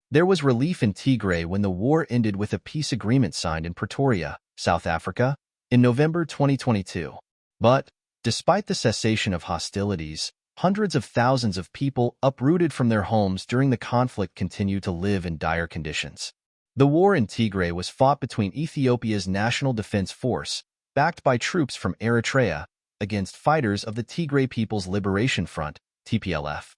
There was relief in Tigray when the war ended with a peace agreement signed in Pretoria, South Africa, in November 2022. But, despite the cessation of hostilities, hundreds of thousands of people uprooted from their homes during the conflict continue to live in dire conditions. The war in Tigray was fought between Ethiopia's National Defense Force, backed by troops from Eritrea, against fighters of the Tigray People's Liberation Front, TPLF.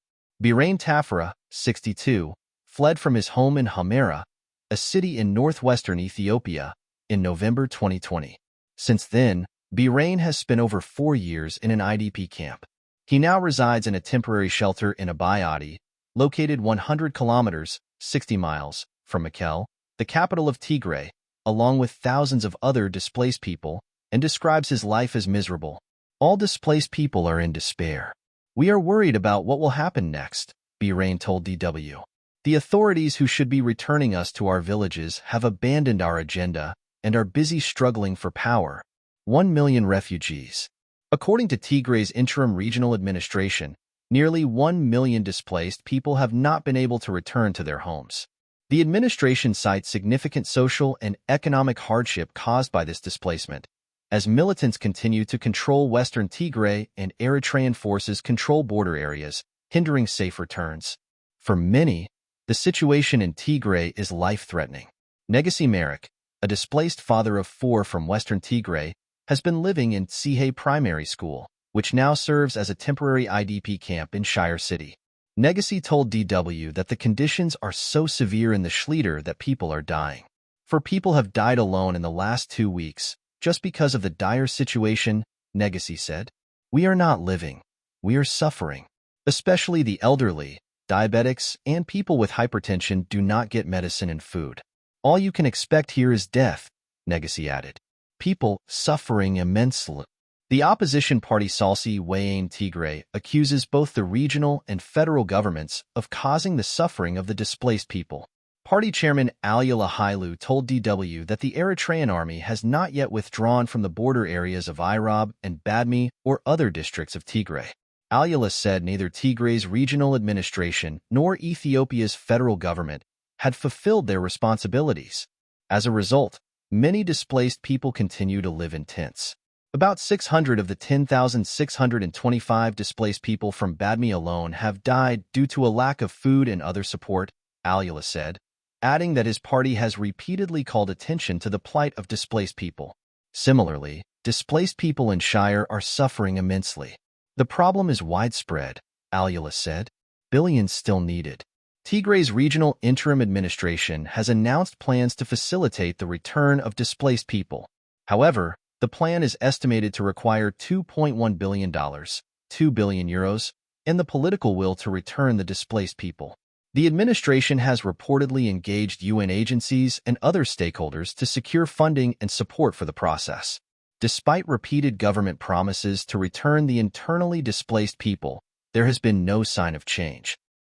Birain Tafara, 62, fled from his home in Hamera, a city in northwestern Ethiopia, in November 2020. Since then, Birain has spent over 4 years in an IDP camp. He now resides in a temporary shelter in Abayati, located 100 kilometers, 60 miles, from Mekelle, the capital of Tigray, along with thousands of other displaced people, and describes his life as miserable. All displaced people are in despair. We are worried about what will happen next, Birain told DW. The authorities who should be returning us to our villages have abandoned our agenda and are busy struggling for power. 1 million refugees. According to Tigray's interim regional administration, nearly 1 million displaced people have not been able to return to their homes. The administration cites significant social and economic hardship caused by this displacement, as militants continue to control western Tigray and Eritrean forces control border areas, hindering safe returns. For many, the situation in Tigray is life-threatening. Negasi Merrick, a displaced father of 4 from western Tigray, has been living in Tsihe Primary School, which now serves as a temporary IDP camp in Shire City. Negasi told DW that the conditions are so severe in the Schlieder that people are dying. 4 people have died alone in the last 2 weeks, just because of the dire situation, Negasi said. We are not living. We are suffering. Especially the elderly, diabetics, and people with hypertension do not get medicine and food. All you can expect here is death, Negasi added. People suffering immensely. The opposition party Salsi Wayne Tigray accuses both the regional and federal governments of causing the suffering of the displaced people. Party chairman Alyala Hailu told DW that the Eritrean army has not yet withdrawn from the border areas of Irab and Badme or other districts of Tigray. Alyala said neither Tigray's regional administration nor Ethiopia's federal government had fulfilled their responsibilities. As a result, many displaced people continue to live in tents. About 600 of the 10,625 displaced people from Badme alone have died due to a lack of food and other support, Alyala said, adding that his party has repeatedly called attention to the plight of displaced people. Similarly, displaced people in Shire are suffering immensely. The problem is widespread, Alyala said. Billions still needed. Tigray's regional interim administration has announced plans to facilitate the return of displaced people. However, the plan is estimated to require $2.1 billion, 2 billion euros, and the political will to return the displaced people. The administration has reportedly engaged UN agencies and other stakeholders to secure funding and support for the process. Despite repeated government promises to return the internally displaced people, there has been no sign of change.